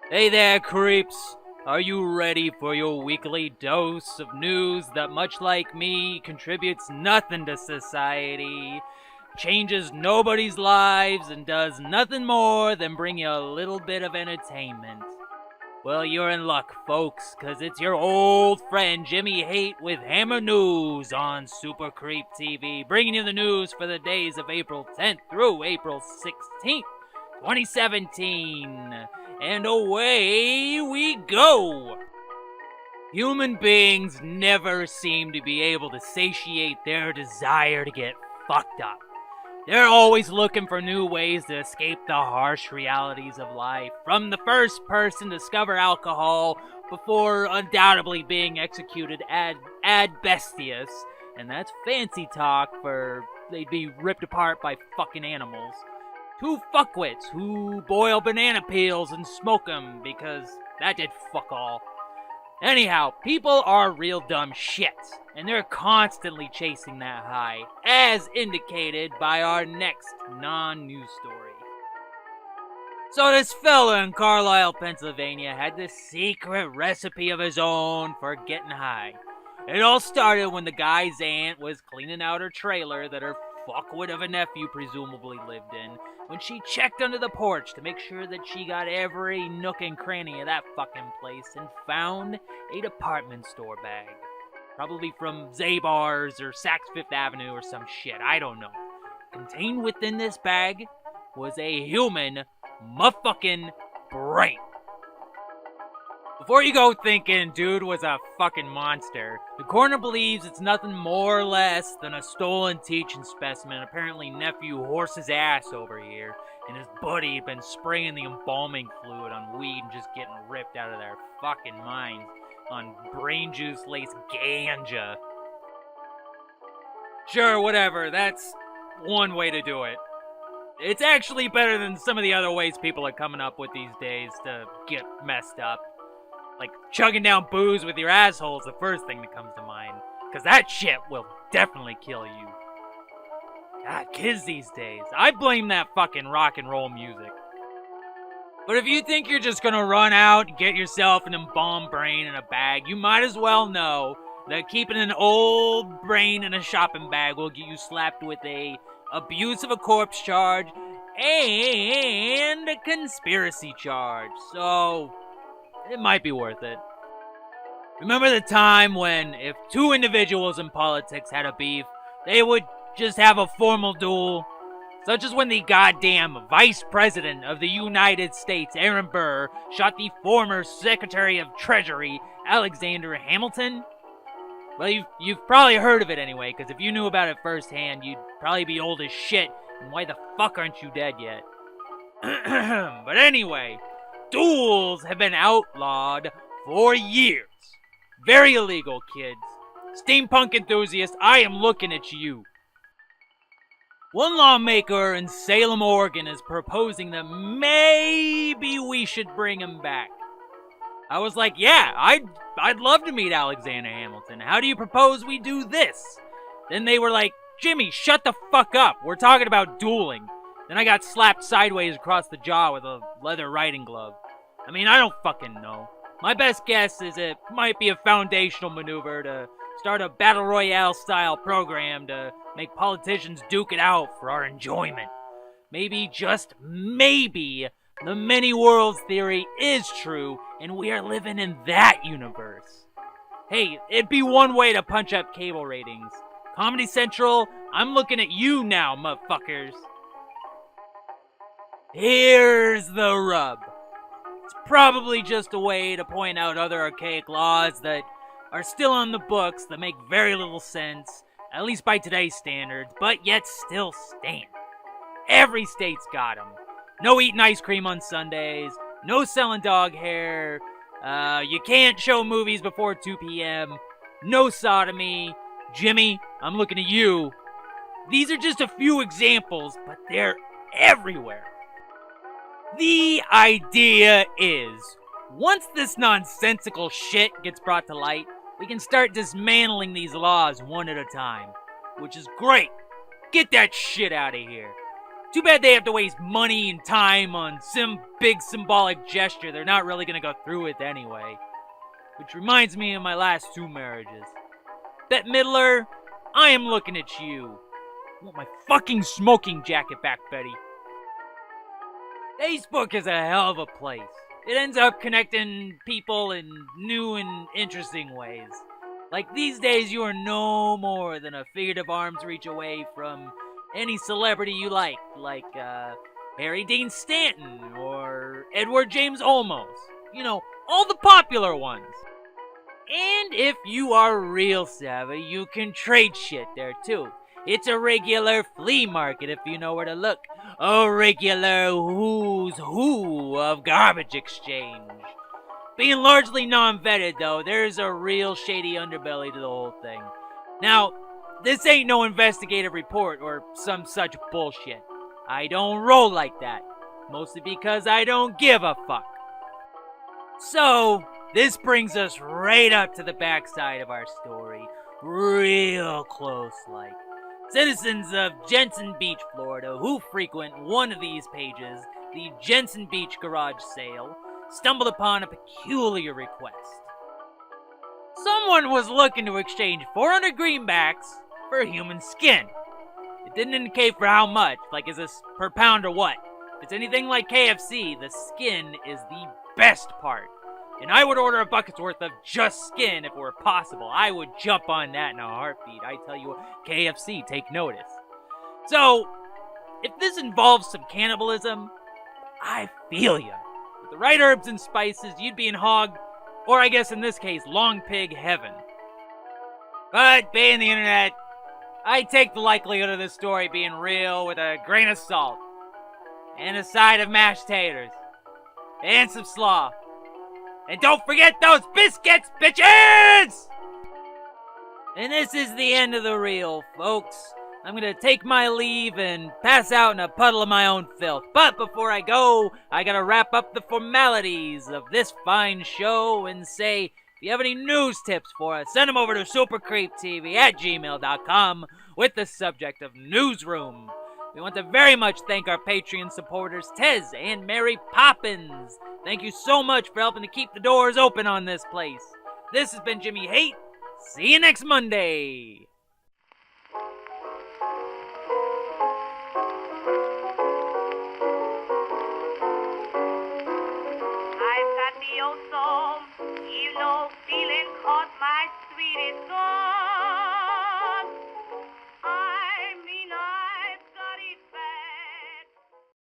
Hey there, creeps! Are you ready for your weekly dose of news that, much like me, contributes nothing to society, changes nobody's lives, and does nothing more than bring you a little bit of entertainment? Well, you're in luck, folks, because it's your old friend Jimmy Haight with Hammer News on Super Creep TV, bringing you the news for the days of April 10th through April 16th, 2017. And away we go! Human beings never seem to be able to satiate their desire to get fucked up. They're always looking for new ways to escape the harsh realities of life. From the first person to discover alcohol before undoubtedly being executed ad bestias. And that's fancy talk for they'd be ripped apart by fucking animals. Two fuckwits who boil banana peels and smoke them because that did fuck all. Anyhow, people are real dumb shit, and they're constantly chasing that high, as indicated by our next non-news story. So this fella in Carlisle, Pennsylvania had this secret recipe of his own for getting high. It all started when the guy's aunt was cleaning out her trailer that her fuckwit of a nephew presumably lived in, when she checked under the porch to make sure that she got every nook and cranny of that fucking place and found a department store bag. Probably from Zabar's or Saks Fifth Avenue or some shit, I don't know. Contained within this bag was a human motherfucking brain. Before you go thinking dude was a fucking monster, the coroner believes it's nothing more or less than a stolen teaching specimen. Apparently nephew horse's ass over here, and his buddy been spraying the embalming fluid on weed and just getting ripped out of their fucking minds on brain juice laced ganja. Sure, whatever, that's one way to do it. It's actually better than some of the other ways people are coming up with these days to get messed up. Like, chugging down booze with your asshole is the first thing that comes to mind. Because that shit will definitely kill you. God, kids these days. I blame that fucking rock and roll music. But if you think you're just gonna run out and get yourself an embalmed brain in a bag, you might as well know that keeping an old brain in a shopping bag will get you slapped with a abuse of a corpse charge and a conspiracy charge. So it might be worth it. Remember the time when, if two individuals in politics had a beef, they would just have a formal duel? Such as when the goddamn Vice President of the United States, Aaron Burr, shot the former Secretary of Treasury, Alexander Hamilton? Well, you've probably heard of it anyway, because if you knew about it firsthand, you'd probably be old as shit, and why the fuck aren't you dead yet? But anyway, duels have been outlawed for years. Very illegal, kids. Steampunk enthusiasts, I am looking at you. One lawmaker in Salem, Oregon is proposing that maybe we should bring him back. I was like, yeah, I'd love to meet Alexander Hamilton. How do you propose we do this? Then they were like, Jimmy, shut the fuck up. We're talking about dueling. Then I got slapped sideways across the jaw with a leather riding glove. I mean, I don't fucking know. My best guess is it might be a foundational maneuver to start a battle royale style program to make politicians duke it out for our enjoyment. Maybe, just maybe, the many worlds theory is true and we are living in that universe. Hey, it'd be one way to punch up cable ratings. Comedy Central, I'm looking at you now, motherfuckers. Here's the rub. It's probably just a way to point out other archaic laws that are still on the books that make very little sense, at least by today's standards, but yet still stand. Every state's got them. No eating ice cream on Sundays, no selling dog hair, you can't show movies before 2 p.m., no sodomy. Jimmy, I'm looking at you. These are just a few examples, but they're everywhere. The idea is, once this nonsensical shit gets brought to light, we can start dismantling these laws one at a time, which is great. Get that shit out of here. Too bad they have to waste money and time on some big symbolic gesture they're not really gonna go through with anyway. Which reminds me of my last 2 marriages. Bette Midler, I am looking at you. I want my fucking smoking jacket back, Betty. Facebook is a hell of a place. It ends up connecting people in new and interesting ways. Like these days, you are no more than a figurative arm's reach away from any celebrity you like Harry Dean Stanton or Edward James Olmos. You know, all the popular ones. And if you are real savvy, you can trade shit there too. It's a regular flea market if you know where to look. A regular who's who of garbage exchange. Being largely non-vetted though, there's a real shady underbelly to the whole thing. Now, this ain't no investigative report or some such bullshit. I don't roll like that. Mostly because I don't give a fuck. So, this brings us right up to the backside of our story. Real close like. Citizens of Jensen Beach, Florida, who frequent one of these pages, the Jensen Beach garage sale, stumbled upon a peculiar request. Someone was looking to exchange 400 greenbacks for human skin. It didn't indicate for how much, like is this per pound or what. If it's anything like KFC, the skin is the best part. And I would order a bucket's worth of just skin if it were possible. I would jump on that in a heartbeat. I tell you what, KFC, take notice. So, if this involves some cannibalism, I feel ya. With the right herbs and spices, you'd be in hog, or I guess in this case, long pig heaven. But, being the internet, I take the likelihood of this story being real with a grain of salt. And a side of mashed taters. And some slaw. And don't forget those biscuits, bitches! And this is the end of the reel, folks. I'm gonna take my leave and pass out in a puddle of my own filth. But before I go, I gotta wrap up the formalities of this fine show and say, if you have any news tips for us, send them over to supercreeptv@gmail.com with the subject of Newsroom. We want to very much thank our Patreon supporters, Tez and Mary Poppins. Thank you so much for helping to keep the doors open on this place. This has been Jimmy Haight. See you next Monday. I've got the old soul, you know, feeling caught my sweetest soul.